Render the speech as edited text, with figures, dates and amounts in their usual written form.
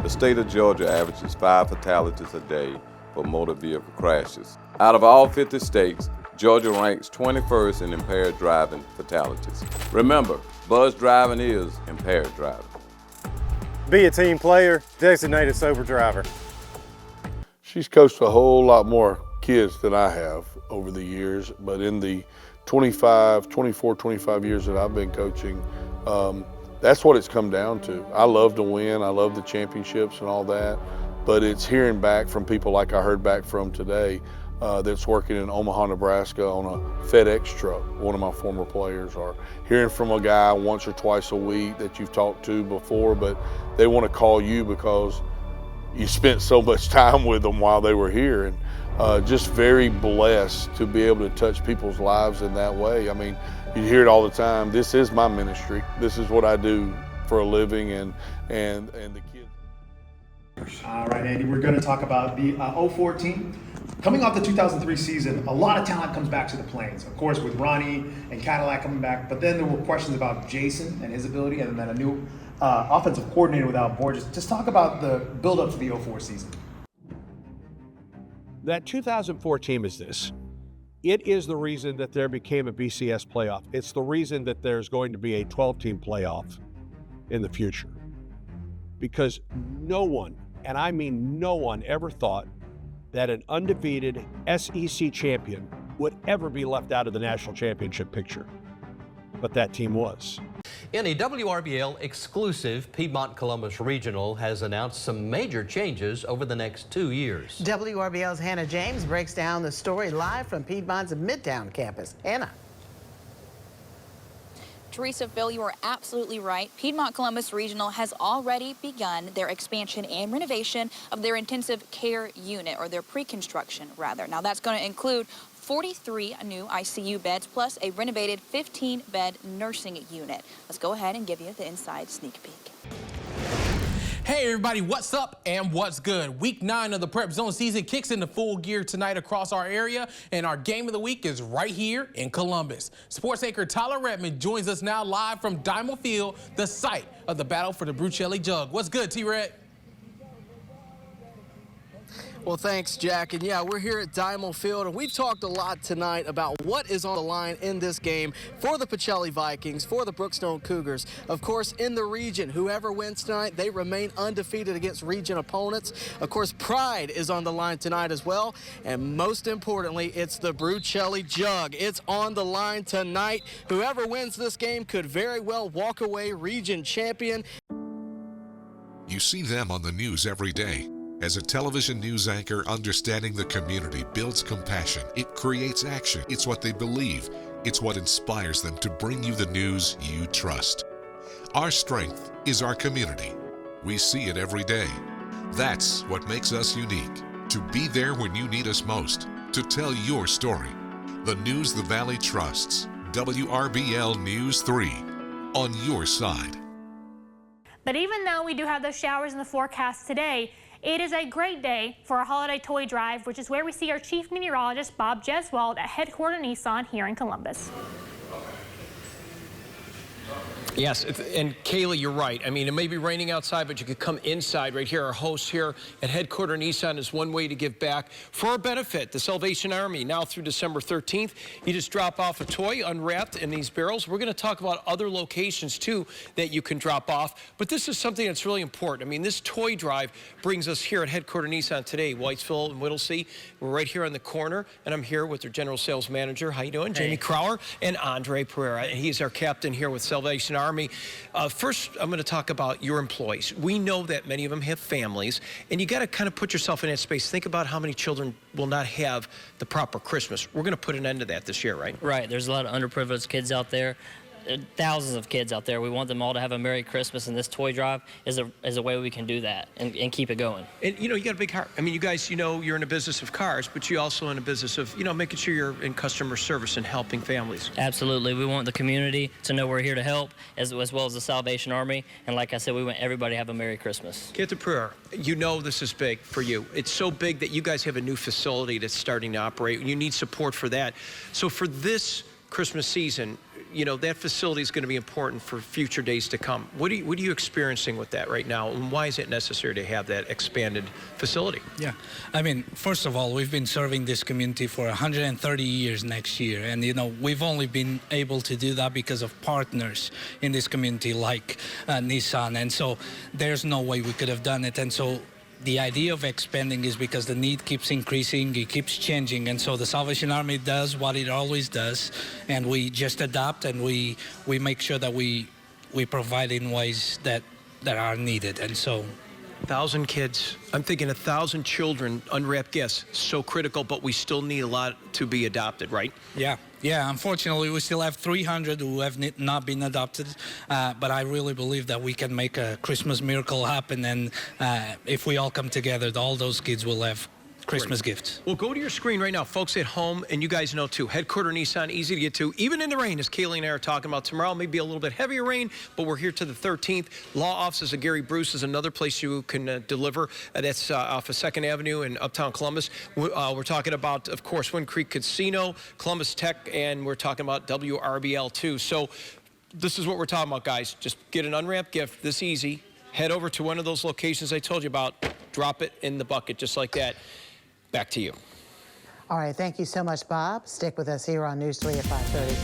The state of Georgia averages 5 fatalities a day for motor vehicle crashes. Out of all 50 states, Georgia ranks 21st in impaired driving fatalities. Remember, buzz driving is impaired driving. Be a team player, designated sober driver. She's coached a whole lot more kids than I have over the years, but in the 24, 25 years that I've been coaching, that's what it's come down to. I love to win, I love the championships and all that, but it's hearing back from people like I heard back from today that's working in Omaha, Nebraska on a FedEx truck, one of my former players, or hearing from a guy once or twice a week that you've talked to before, but they want to call you because you spent so much time with them while they were here. And just very blessed to be able to touch people's lives in that way. I mean, you hear it all the time. This is my ministry. This is what I do for a living, and the kids. All right, Andy, we're going to talk about the 04 team. Coming off the 2003 season, a lot of talent comes back to the Plains. Of course, with Ronnie and Cadillac coming back, but then there were questions about Jason and his ability, and then a new offensive coordinator without Borges. Just talk about the build-up to the 04 season. That 2004 team is this. It is the reason that there became a BCS playoff. It's the reason that there's going to be a 12-team playoff in the future. Because no one, and I mean no one, ever thought that an undefeated SEC champion would ever be left out of the national championship picture. But that team was. In a WRBL exclusive, Piedmont Columbus Regional has announced some major changes over the next 2 years. WRBL's Hannah James breaks down the story live from Piedmont's Midtown campus. Hannah. Teresa, Phil, you are absolutely right. Piedmont Columbus Regional has already begun their expansion and renovation of their intensive care unit, or their pre-construction rather. Now that's going to include 43 new ICU beds plus a renovated 15-bed nursing unit. Let's go ahead and give you the inside sneak peek. Hey everybody, what's up and what's good? Week 9 of the Prep Zone season kicks into full gear tonight across our area, and our game of the week is right here in Columbus. Sports anchor Tyler Redmond joins us now live from Diamond Field, the site of the battle for the Brucelli Jug. What's good, T-Red? Well, thanks, Jack. And yeah, we're here at Diamond Field, and we've talked a lot tonight about what is on the line in this game for the Pacelli Vikings, for the Brookstone Cougars. Of course, in the region, whoever wins tonight, they remain undefeated against region opponents. Of course, pride is on the line tonight as well. And most importantly, it's the Brucelli Jug. It's on the line tonight. Whoever wins this game could very well walk away region champion. You see them on the news every day. As a television news anchor, understanding the community builds compassion. It creates action. It's what they believe. It's what inspires them to bring you the news you trust. Our strength is our community. We see it every day. That's what makes us unique. To be there when you need us most. To tell your story. The news the Valley trusts. WRBL News 3. On your side. But even though we do have those showers in the forecast today, it is a great day for a holiday toy drive, which is where we see our chief meteorologist, Bob Jeswald, at Headquarter Nissan here in Columbus. Yes, and Kaylee, you're right. I mean, it may be raining outside, but you could come inside right here. Our host here at Headquarter Nissan is one way to give back for our benefit. The Salvation Army, now through December 13th. You just drop off a toy unwrapped in these barrels. We're going to talk about other locations, too, that you can drop off. But this is something that's really important. I mean, this toy drive brings us here at Headquarter Nissan today, Whitesville and Whittlesey. We're right here on the corner, and I'm here with their general sales manager. How you doing? Hey. Jamie Crowler and Andre Pereira. And he's our captain here with Salvation Army. First, I'm going to talk about your employees. We know that many of them have families, and you got to kind of put yourself in that space. Think about how many children will not have the proper Christmas. We're going to put an end to that this year, right? Right. There's a lot of underprivileged kids out there. Thousands of kids out there. We want them all to have a Merry Christmas, and this toy drive is a way we can do that and keep it going. And you know, you got a big heart. I mean, you guys, you know, you're in a business of cars, but you're also in a business of, you know, making sure you're in customer service and helping families. Absolutely. We want the community to know we're here to help, as well as the Salvation Army. And like I said, we want everybody to have a Merry Christmas. Captain Pereira, you know this is big for you. It's so big that you guys have a new facility that's starting to operate. You need support for that. So for this Christmas season, you know, that facility is going to be important for future days to come. What are you experiencing with that right now, and why is it necessary to have that expanded facility? Yeah, I mean, first of all, we've been serving this community for 130 years next year, and you know, we've only been able to do that because of partners in this community like Nissan, and so there's no way we could have done it. And so the idea of expanding is because the need keeps increasing, it keeps changing, and so the Salvation Army does what it always does, and we just adapt, and we make sure that we provide in ways that are needed. And so 1,000 kids. I'm thinking 1,000 children, unwrapped gifts, so critical, but we still need a lot to be adopted, right? Yeah, unfortunately, we still have 300 who have not been adopted, but I really believe that we can make a Christmas miracle happen, and if we all come together, all those kids will have Christmas gifts. Well, go to your screen right now, folks at home, and you guys know too. Headquarter Nissan, easy to get to, even in the rain, as Kaylee and I are talking about. Tomorrow may be a little bit heavier rain, but we're here to the 13th. Law offices of Gary Bruce is another place you can deliver. That's off of 2nd Avenue in Uptown Columbus. We're talking about, of course, Wind Creek Casino, Columbus Tech, and we're talking about WRBL too. So this is what we're talking about, guys. Just get an unwrapped gift this easy. Head over to one of those locations I told you about. Drop it in the bucket just like that. Back to you. All right, thank you so much, Bob. Stick with us here on News 3 at 5:30.